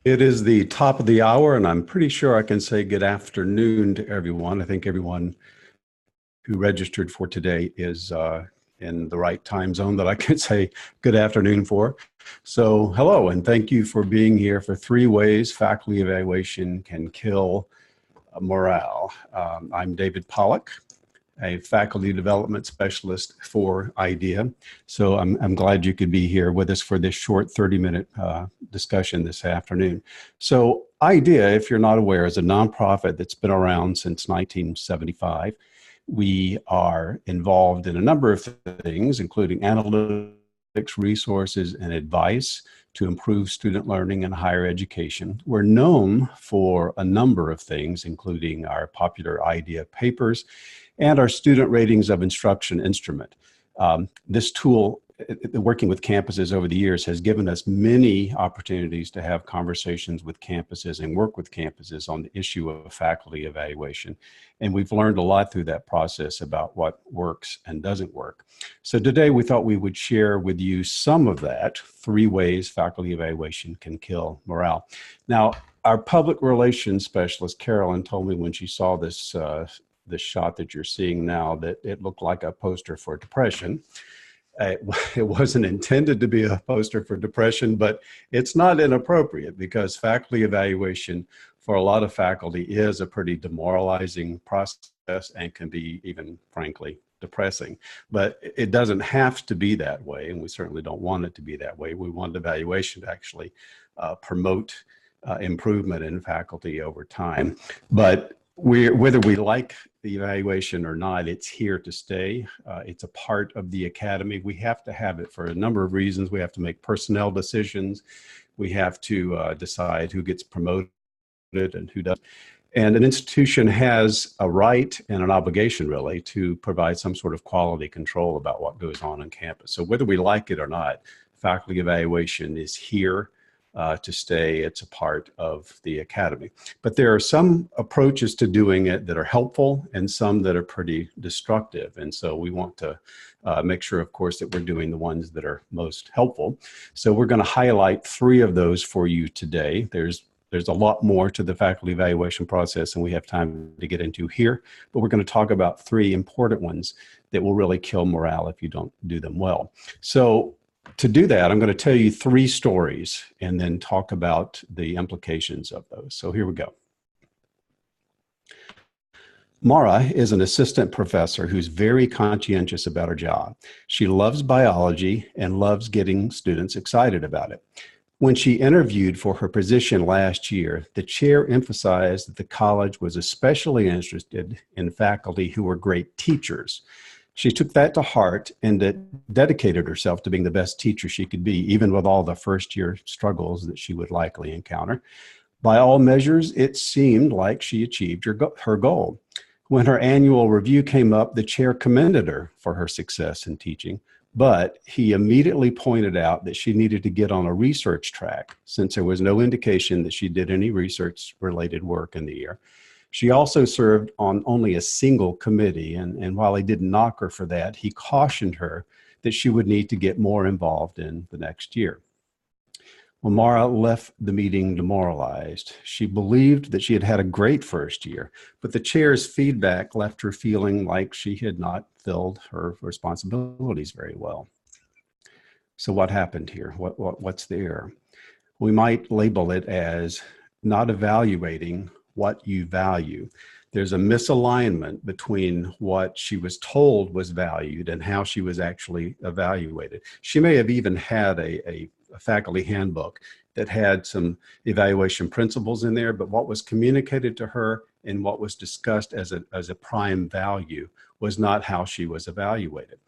It is the top of the hour, and I'm pretty sure I can say good afternoon to everyone. I think everyone who registered for today is in the right time zone that I could say good afternoon for. So hello, and thank you for being here for 3 ways faculty evaluation can kill morale. I'm David Pollock, a faculty development specialist for IDEA. So I'm glad you could be here with us for this short 30-minute discussion this afternoon. So IDEA, if you're not aware, is a nonprofit that's been around since 1975. We are involved in a number of things, including analytics, resources, and advice to improve student learning and higher education. We're known for a number of things, including our popular IDEA papers and our student ratings of instruction instrument. This tool, working with campuses over the years, has given us many opportunities to have conversations with campuses and work with campuses on the issue of faculty evaluation. And we've learned a lot through that process about what works and doesn't work. So today we thought we would share with you some of that, 3 ways faculty evaluation can kill morale. Now, our public relations specialist, Carolyn, told me when she saw this shot that you're seeing now that it looked like a poster for depression. It wasn't intended to be a poster for depression, but it's not inappropriate because faculty evaluation for a lot of faculty is a pretty demoralizing process and can be even, frankly, depressing. But it doesn't have to be that way, and we certainly don't want it to be that way. We want evaluation to actually promote improvement in faculty over time. But whether we like the evaluation or not, it's here to stay. It's a part of the academy. We have to have it for a number of reasons. We have to make personnel decisions. We have to decide who gets promoted and who doesn't. And an institution has a right and an obligation, really, to provide some sort of quality control about what goes on campus. So whether we like it or not, faculty evaluation is here to stay. It's a part of the academy. But there are some approaches to doing it that are helpful and some that are pretty destructive. And so we want to make sure, of course, that we're doing the ones that are most helpful. So we're going to highlight 3 of those for you today. There's a lot more to the faculty evaluation process than we have time to get into here, but we're going to talk about 3 important ones that will really kill morale if you don't do them well. So to do that, I'm going to tell you 3 stories and then talk about the implications of those. So here we go. Mara is an assistant professor who's very conscientious about her job. She loves biology and loves getting students excited about it. When she interviewed for her position last year, the chair emphasized that the college was especially interested in faculty who were great teachers. She took that to heart and dedicated herself to being the best teacher she could be, even with all the first-year struggles that she would likely encounter. By all measures, it seemed like she achieved her goal. When her annual review came up, the chair commended her for her success in teaching, but he immediately pointed out that she needed to get on a research track since there was no indication that she did any research-related work in the year. She also served on only a single committee, and while he didn't knock her for that, he cautioned her that she would need to get more involved in the next year. Well, Mara left the meeting demoralized. She believed that she had had a great first year, but the chair's feedback left her feeling like she had not filled her responsibilities very well. So what happened here? What's the error? We might label it as not evaluating what you value. There's a misalignment between what she was told was valued and how she was actually evaluated. She may have even had a faculty handbook that had some evaluation principles in there, but what was communicated to her and what was discussed as a prime value was not how she was evaluated.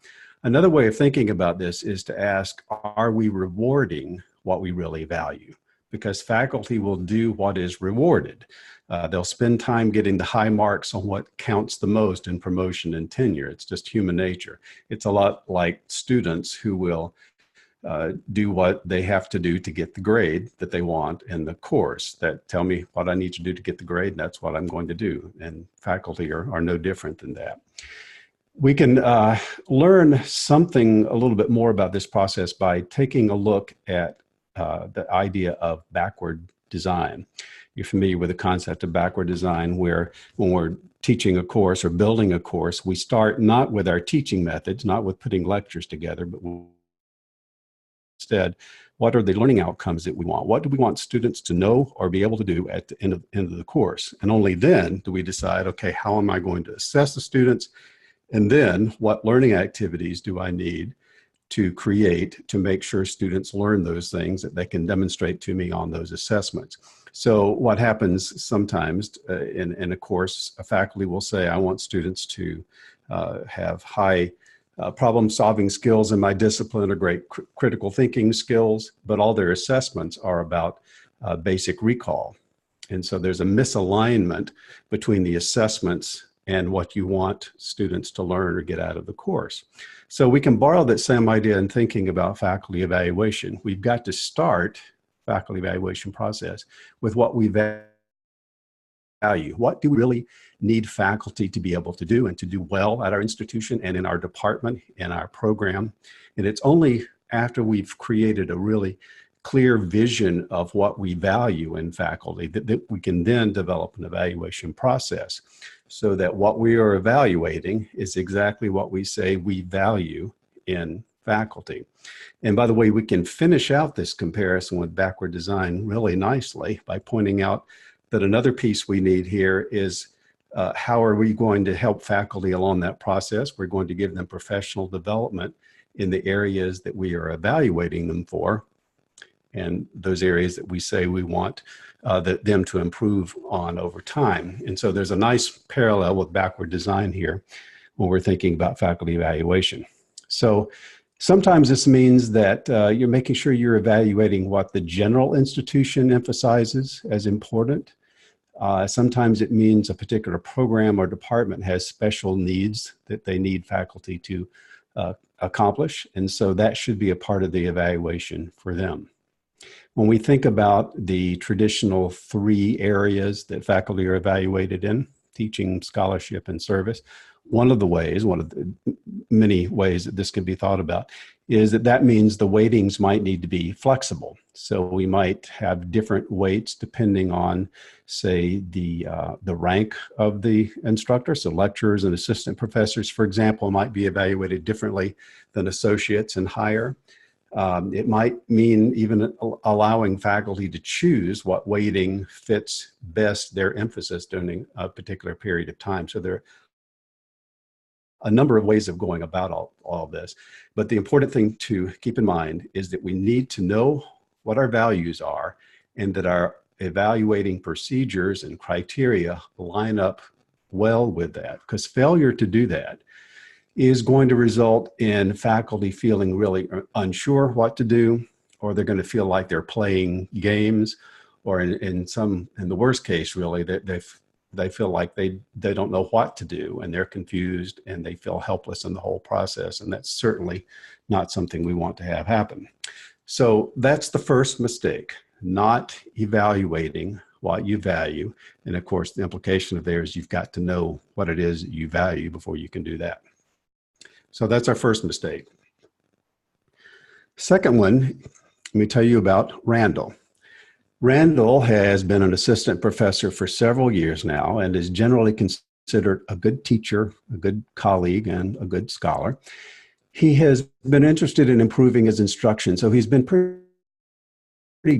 Another way of thinking about this is to ask, are we rewarding what we really value? Because faculty will do what is rewarded. They'll spend time getting the high marks on what counts the most in promotion and tenure. It's just human nature. It's a lot like students who will do what they have to do to get the grade that they want in the course. That tell me what I need to do to get the grade, and that's what I'm going to do. And faculty are no different than that. We can learn something a little bit more about this process by taking a look at the idea of backward design. You're familiar with the concept of backward design, where when we're teaching a course or building a course, we start not with our teaching methods, not with putting lectures together, but instead, what are the learning outcomes that we want? What do we want students to know or be able to do at the end of the course? And only then do we decide, okay, how am I going to assess the students? And then what learning activities do I need to create to make sure students learn those things that they can demonstrate to me on those assessments? So what happens sometimes in a course, a faculty will say, I want students to have high problem-solving skills in my discipline or great critical thinking skills, but all their assessments are about basic recall. And so there's a misalignment between the assessments and what you want students to learn or get out of the course. So we can borrow that same idea in thinking about faculty evaluation. We've got to start faculty evaluation process with what we value. What do we really need faculty to be able to do and to do well at our institution and in our department, in our program? And it's only after we've created a really clear vision of what we value in faculty that we can then develop an evaluation process, so that what we are evaluating is exactly what we say we value in faculty. And by the way, we can finish out this comparison with backward design really nicely by pointing out that another piece we need here is how are we going to help faculty along that process? We're going to give them professional development in the areas that we are evaluating them for, and those areas that we say we want them to improve on over time. And so there's a nice parallel with backward design here when we're thinking about faculty evaluation. So sometimes this means that you're making sure you're evaluating what the general institution emphasizes as important. Sometimes it means a particular program or department has special needs that they need faculty to accomplish. And so that should be a part of the evaluation for them. When we think about the traditional 3 areas that faculty are evaluated in, teaching, scholarship, and service, one of the many ways that this can be thought about is that means the weightings might need to be flexible. So we might have different weights depending on, say, the rank of the instructor. So lecturers and assistant professors, for example, might be evaluated differently than associates and higher. It might mean even allowing faculty to choose what weighting fits best their emphasis during a particular period of time. So there are a number of ways of going about all of this. But the important thing to keep in mind is that we need to know what our values are and that our evaluating procedures and criteria line up well with that, because failure to do that is going to result in faculty feeling really unsure what to do, or they're going to feel like they're playing games, or in the worst case, really, they feel like they don't know what to do, and they're confused and they feel helpless in the whole process. And that's certainly not something we want to have happen. So that's the first mistake, not evaluating what you value. And of course, the implication of there is you've got to know what it is you value before you can do that. So that's our first mistake. Second one, let me tell you about Randall. Randall has been an assistant professor for several years now and is generally considered a good teacher, a good colleague, and a good scholar. He has been interested in improving his instruction, so he's been pretty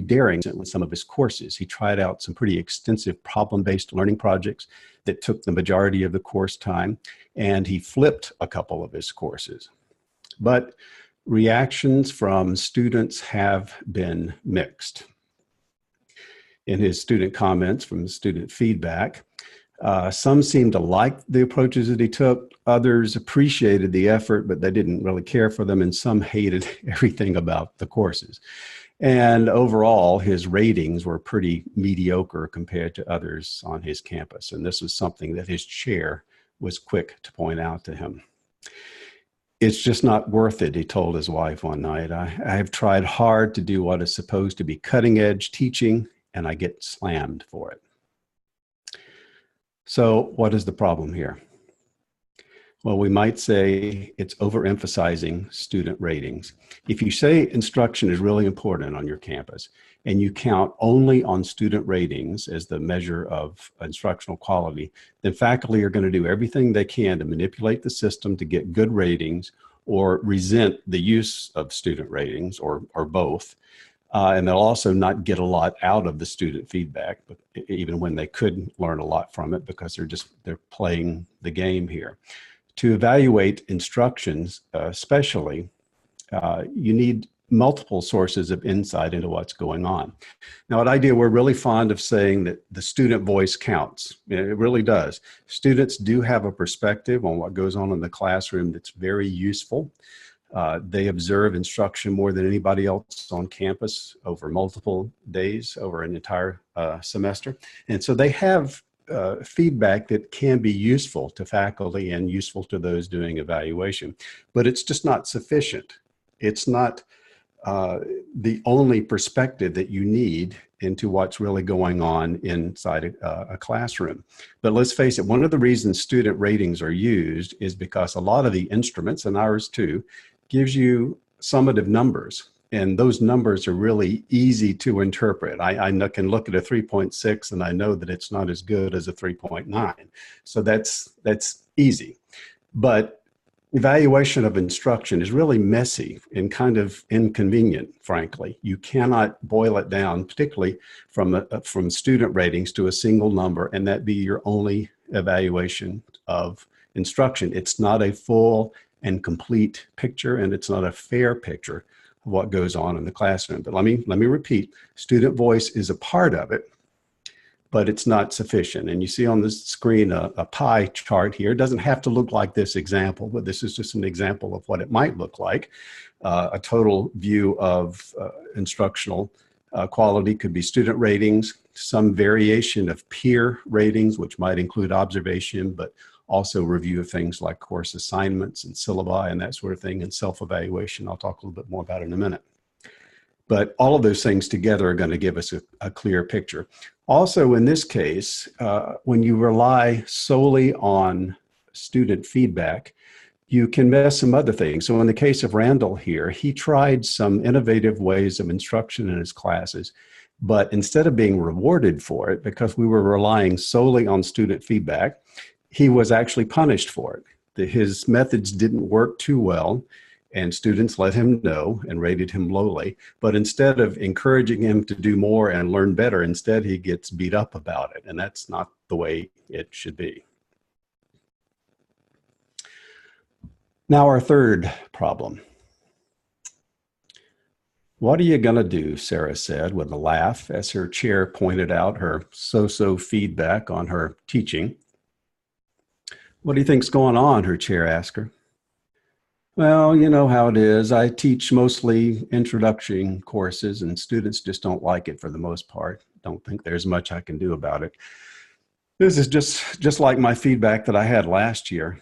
daring with some of his courses. He tried out some pretty extensive problem-based learning projects that took the majority of the course time, and he flipped a couple of his courses. But reactions from students have been mixed. In his student comments from student feedback, some seemed to like the approaches that he took. Others appreciated the effort, but they didn't really care for them, and some hated everything about the courses. And overall, his ratings were pretty mediocre compared to others on his campus. And this was something that his chair was quick to point out to him. It's just not worth it, he told his wife one night. I have tried hard to do what is supposed to be cutting edge teaching, and I get slammed for it. So what is the problem here? Well, we might say it's overemphasizing student ratings. If you say instruction is really important on your campus and you count only on student ratings as the measure of instructional quality, then faculty are going to do everything they can to manipulate the system to get good ratings or resent the use of student ratings or both. And they'll also not get a lot out of the student feedback, but even when they could learn a lot from it because they're playing the game here. To evaluate instructions, especially, you need multiple sources of insight into what's going on. Now at IDEA, we're really fond of saying that the student voice counts. It really does. Students do have a perspective on what goes on in the classroom that's very useful. They observe instruction more than anybody else on campus over multiple days, over an entire semester. And so they have feedback that can be useful to faculty and useful to those doing evaluation, but it's just not sufficient. It's not the only perspective that you need into what's really going on inside a classroom. But let's face it, one of the reasons student ratings are used is because a lot of the instruments, and ours too, gives you summative numbers. And those numbers are really easy to interpret. I can look at a 3.6 and I know that it's not as good as a 3.9. So that's easy. But evaluation of instruction is really messy and kind of inconvenient, frankly. You cannot boil it down, particularly from student ratings, to a single number and that be your only evaluation of instruction. It's not a full and complete picture, and it's not a fair picture of what goes on in the classroom. But let me repeat, student voice is a part of it, but it's not sufficient. And you see on this screen a pie chart here. It doesn't have to look like this example, but this is just an example of what it might look like. A total view of instructional quality could be student ratings, some variation of peer ratings, which might include observation, but also review of things like course assignments and syllabi and that sort of thing, and self-evaluation. I'll talk a little bit more about in a minute. But all of those things together are going to give us a clear picture. Also, in this case, when you rely solely on student feedback, you can miss some other things. So in the case of Randall here, he tried some innovative ways of instruction in his classes, but instead of being rewarded for it, because we were relying solely on student feedback, he was actually punished for it. His methods didn't work too well, and students let him know and rated him lowly. But instead of encouraging him to do more and learn better, instead he gets beat up about it, and that's not the way it should be. Now our third problem. What are you going to do, Sarah said with a laugh as her chair pointed out her so-so feedback on her teaching. What do you think's going on? Her chair asked her. Well, you know how it is. I teach mostly introduction courses and students just don't like it for the most part. Don't think there's much I can do about it. This is just like my feedback that I had last year.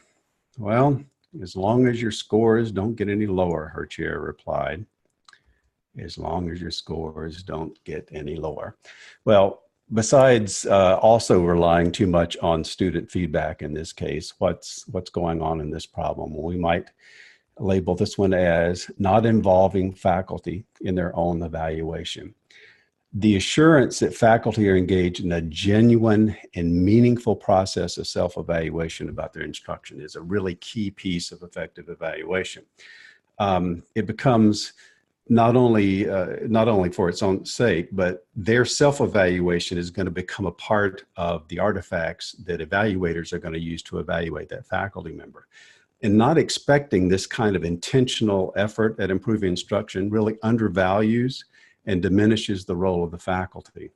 Well, as long as your scores don't get any lower, her chair replied. As long as your scores don't get any lower. Well, besides also relying too much on student feedback in this case, what's going on in this problem? Well, we might label this one as not involving faculty in their own evaluation. The assurance that faculty are engaged in a genuine and meaningful process of self-evaluation about their instruction is a really key piece of effective evaluation. It becomes not only for its own sake, but their self-evaluation is going to become a part of the artifacts that evaluators are going to use to evaluate that faculty member. And not expecting this kind of intentional effort at improving instruction really undervalues and diminishes the role of the faculty.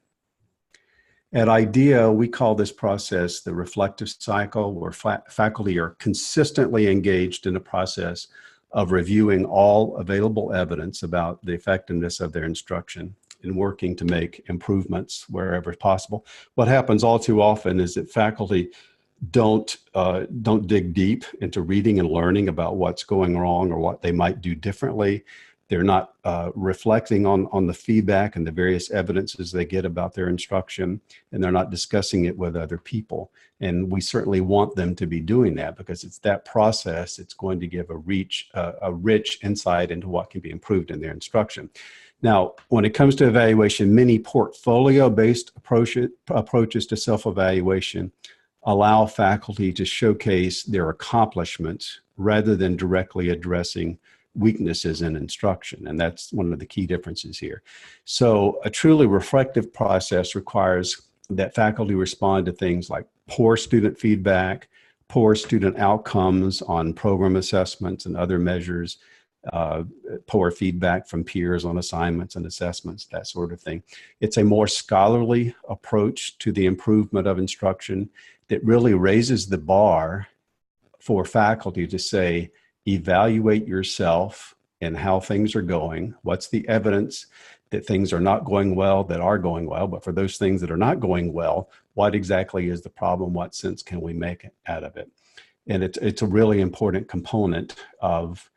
At IDEA, we call this process the reflective cycle, where faculty are consistently engaged in a process of reviewing all available evidence about the effectiveness of their instruction and working to make improvements wherever possible. What happens all too often is that faculty don't dig deep into reading and learning about what's going wrong or what they might do differently. They're not reflecting on the feedback and the various evidences they get about their instruction, and they're not discussing it with other people. And we certainly want them to be doing that, because it's that process that's going to give a rich insight into what can be improved in their instruction. Now, when it comes to evaluation, many portfolio-based approaches to self-evaluation allow faculty to showcase their accomplishments rather than directly addressing weaknesses in instruction. And that's one of the key differences here. So a truly reflective process requires that faculty respond to things like poor student feedback, poor student outcomes on program assessments and other measures, poor feedback from peers on assignments and assessments, that sort of thing. It's a more scholarly approach to the improvement of instruction that really raises the bar for faculty to say, evaluate yourself and how things are going. What's the evidence that things are not going well, that are going well? But for those things that are not going well, what exactly is the problem? What sense can we make out of it? And it's a really important component of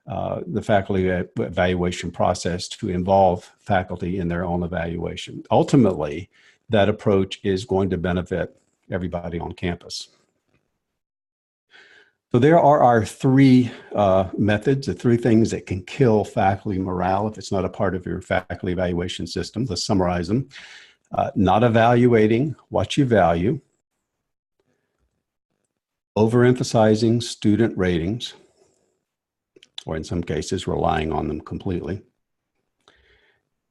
the faculty evaluation process to involve faculty in their own evaluation. Ultimately, that approach is going to benefit everybody on campus. So there are our three methods, the three things that can kill faculty morale if it's not a part of your faculty evaluation system. Let's summarize them. Not evaluating what you value, overemphasizing student ratings, or in some cases relying on them completely.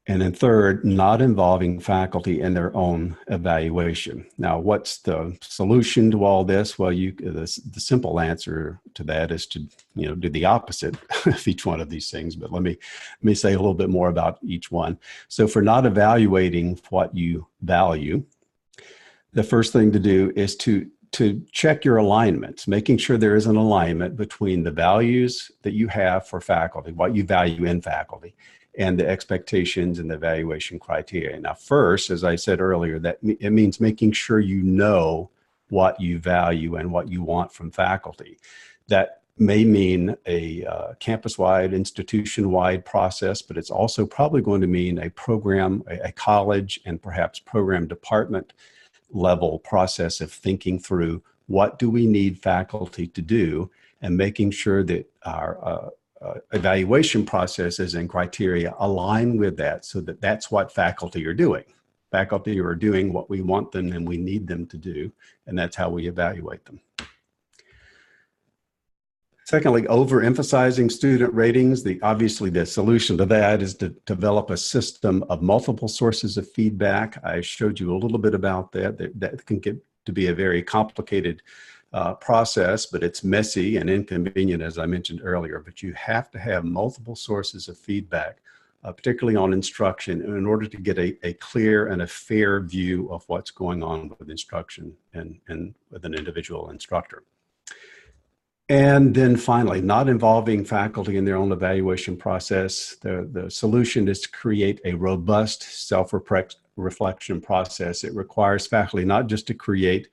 And then third, not involving faculty in their own evaluation. Now, what's the solution to all this? Well, the simple answer to that is to do the opposite of each one of these things. But let me say a little bit more about each one. So for not evaluating what you value, the first thing to do is to check your alignments, making sure there is an alignment between the values that you have for faculty, what you value in faculty, and the expectations and the evaluation criteria. Now, first, as I said earlier, that it means making sure you know what you value and what you want from faculty. That may mean a campus-wide, institution-wide process, but it's also probably going to mean a program, a college, and perhaps program department level process of thinking through what do we need faculty to do, and making sure that our evaluation processes and criteria align with that, so that that's what faculty are doing. Faculty are doing what we want them and we need them to do, and that's how we evaluate them. Secondly, overemphasizing student ratings. Obviously, the solution to that is to develop a system of multiple sources of feedback. I showed you a little bit about that. That can get to be a very complicated process, but it's messy and inconvenient, as I mentioned earlier. But you have to have multiple sources of feedback, particularly on instruction, in order to get a clear and a fair view of what's going on with instruction and with an individual instructor. And then finally, not involving faculty in their own evaluation process. The solution is to create a robust self-reflection process. It requires faculty not just to create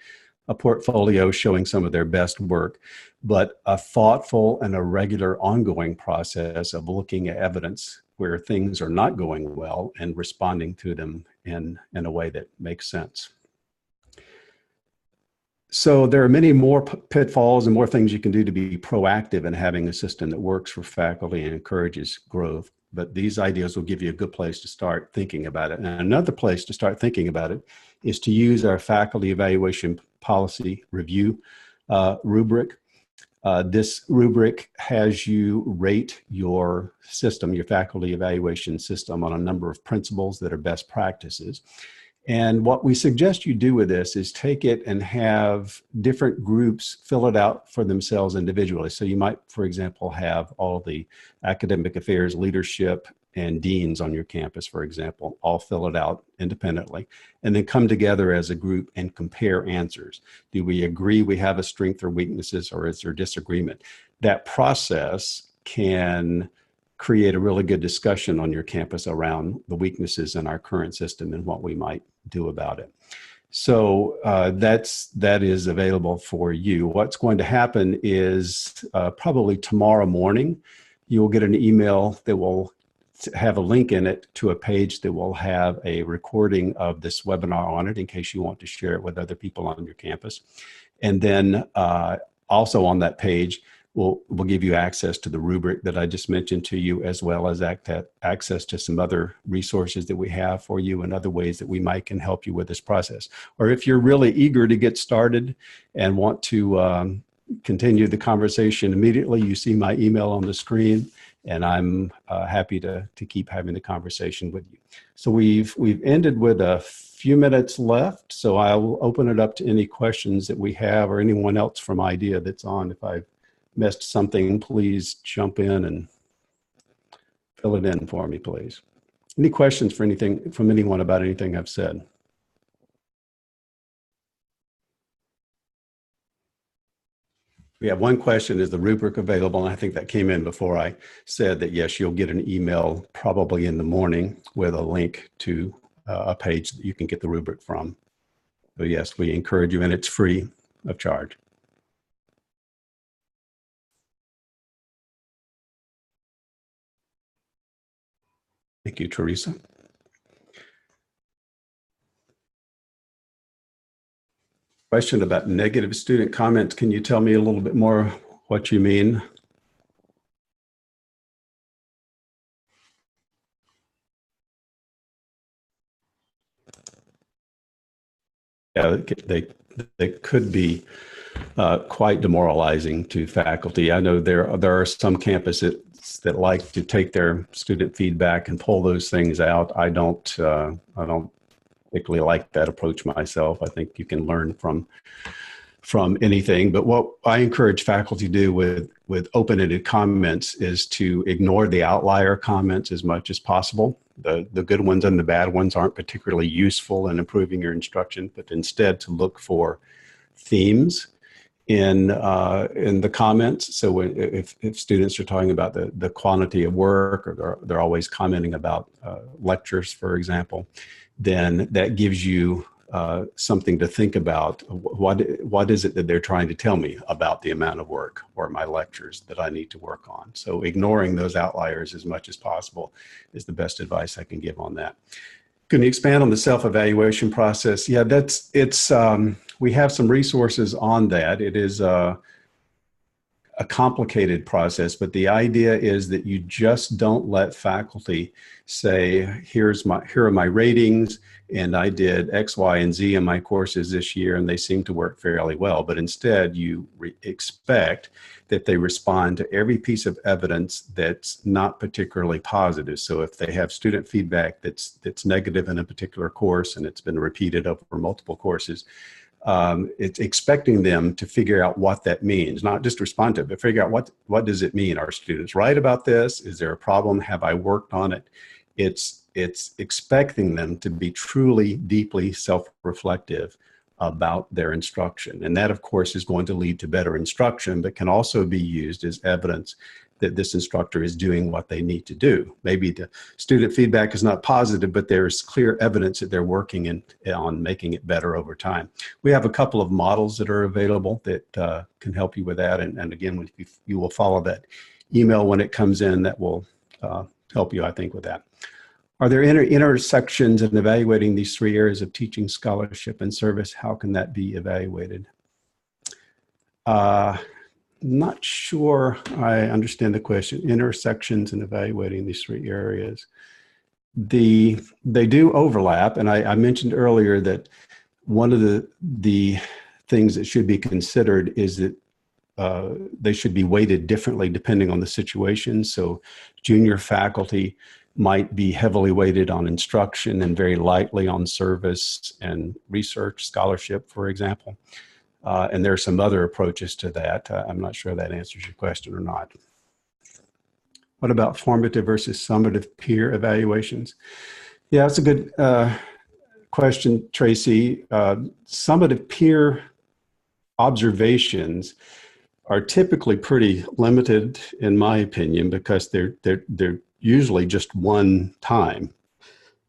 a portfolio showing some of their best work, but a thoughtful and a regular ongoing process of looking at evidence where things are not going well and responding to them in a way that makes sense. So there are many more pitfalls and more things you can do to be proactive in having a system that works for faculty and encourages growth. But these ideas will give you a good place to start thinking about it. And another place to start thinking about it is to use our faculty evaluation policy review rubric. This rubric has you rate your system, your faculty evaluation system, on a number of principles that are best practices. And what we suggest you do with this is take it and have different groups fill it out for themselves individually. So you might, for example, have all the academic affairs, leadership, and deans on your campus, for example, all fill it out independently, and then come together as a group and compare answers. Do we agree we have a strength or weaknesses, or is there disagreement? That process can create a really good discussion on your campus around the weaknesses in our current system and what we might do about it. So that is available for you. What's going to happen is probably tomorrow morning, you will get an email that will have a link in it to a page that will have a recording of this webinar on it in case you want to share it with other people on your campus. And then also on that page, we'll give you access to the rubric that I just mentioned to you, as well as access to some other resources that we have for you and other ways that we might can help you with this process. Or if you're really eager to get started and want to continue the conversation immediately, you see my email on the screen, and I'm happy to keep having the conversation with you. So we've ended with a few minutes left, so I'll open it up to any questions that we have or anyone else from IDEA that's on. If I've missed something, please jump in and fill it in for me, please. Any questions for anything from anyone about anything I've said? We have one question: is the rubric available? And I think that came in before I said that, yes, you'll get an email probably in the morning with a link to a page that you can get the rubric from. So yes, we encourage you, and it's free of charge. Thank you, Teresa. Question about negative student comments. Can you tell me a little bit more what you mean? Yeah, they could be quite demoralizing to faculty. I know there are some campuses that like to take their student feedback and pull those things out. I don't particularly like that approach myself. I think you can learn from anything, but what I encourage faculty to do with open-ended comments is to ignore the outlier comments as much as possible. The good ones and the bad ones aren't particularly useful in improving your instruction, but instead to look for themes in the comments. So if students are talking about the quantity of work, or they're always commenting about lectures, for example, then that gives you something to think about. What is it that they're trying to tell me about the amount of work or my lectures that I need to work on? So ignoring those outliers as much as possible is the best advice I can give on that. Can you expand on the self-evaluation process? Yeah, we have some resources on that. It is a complicated process, but the idea is that you just don't let faculty say, here are my ratings, and I did X, Y, and Z in my courses this year, and they seem to work fairly well. But instead, you expect that they respond to every piece of evidence that's not particularly positive. So if they have student feedback that's negative in a particular course, and it's been repeated over multiple courses, it's expecting them to figure out what that means, not just respond to it, but figure out what does it mean? Are students right about this? Is there a problem? Have I worked on it? It's expecting them to be truly, deeply self-reflective about their instruction. And that, of course, is going to lead to better instruction, but can also be used as evidence that this instructor is doing what they need to do. Maybe the student feedback is not positive, but there's clear evidence that they're working on making it better over time. We have a couple of models that are available that can help you with that. And again, if you will follow that email when it comes in, that will help you, I think, with that. Are there intersections in evaluating these three areas of teaching, scholarship, and service? How can that be evaluated? Not sure I understand the question. Intersections in evaluating these three areas. They do overlap, and I mentioned earlier that one of the things that should be considered is that they should be weighted differently depending on the situation. So junior faculty might be heavily weighted on instruction and very lightly on service and research, scholarship, for example. And there are some other approaches to that. I'm not sure that answers your question or not. What about formative versus summative peer evaluations? Yeah, that's a good question, Tracy. Summative peer observations are typically pretty limited, in my opinion, because they're usually just one time,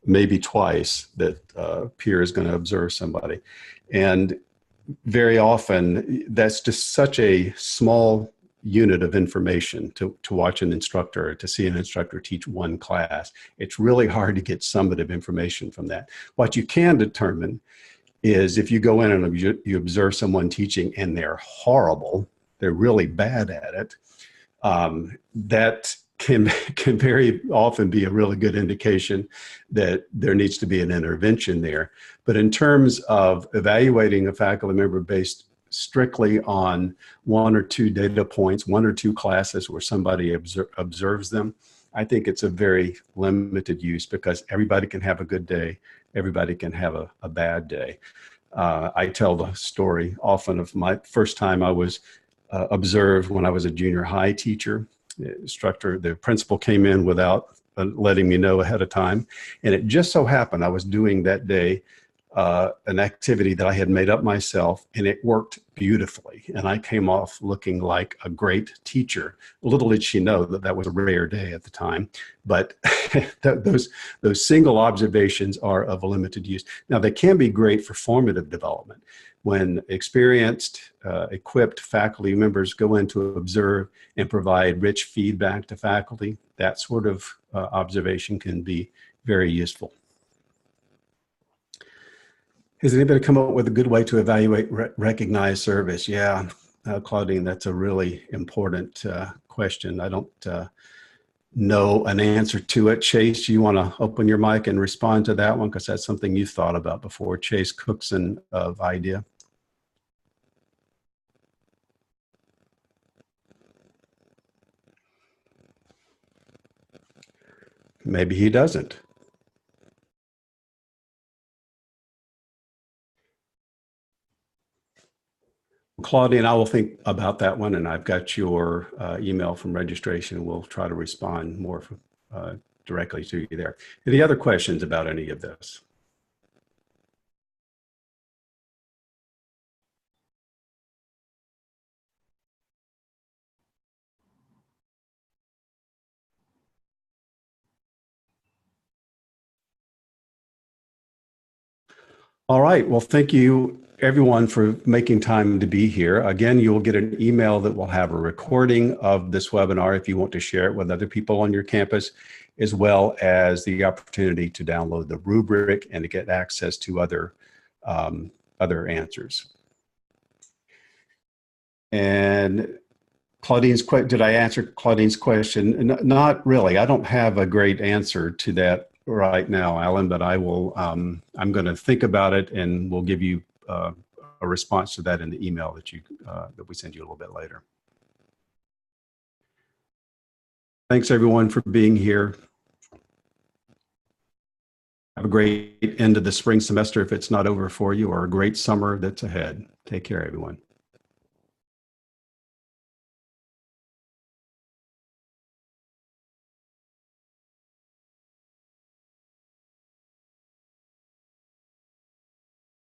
maybe twice, that peer is going to observe somebody. And very often, that's just such a small unit of information to watch an instructor, to see an instructor teach one class. It's really hard to get summative information from that. What you can determine is if you go in and you observe someone teaching and they're horrible, they're really bad at it, that can very often be a really good indication that there needs to be an intervention there. But in terms of evaluating a faculty member based strictly on one or two data points, one or two classes where somebody observes them, I think it's a very limited use, because everybody can have a good day, everybody can have a bad day. I tell the story often of my first time I was observed when I was a junior high teacher. The principal came in without letting me know ahead of time. And it just so happened I was doing that day an activity that I had made up myself, and it worked beautifully. And I came off looking like a great teacher. Little did she know that that was a rare day at the time. But those single observations are of a limited use. Now, they can be great for formative development. When experienced, equipped faculty members go in to observe and provide rich feedback to faculty, that sort of observation can be very useful. Has anybody come up with a good way to evaluate recognized service? Yeah, Claudine, that's a really important question. I don't know an answer to it. Chase, you want to open your mic and respond to that one, because that's something you thought about before. Chase Cookson of IDEA. Maybe he doesn't. Claudine, I will think about that one, and I've got your email from registration. We'll try to respond more directly to you there. Any other questions about any of this? All right. Well, thank you everyone for making time to be here. Again, you will get an email that will have a recording of this webinar if you want to share it with other people on your campus, as well as the opportunity to download the rubric and to get access to other answers. And Claudine's question, did I answer Claudine's question? Not really. I don't have a great answer to that right now, Alan, but I will, I'm going to think about it, and we'll give you a response to that in the email that we send you a little bit later. Thanks everyone for being here. Have a great end of the spring semester if it's not over for you, or a great summer that's ahead. Take care, everyone.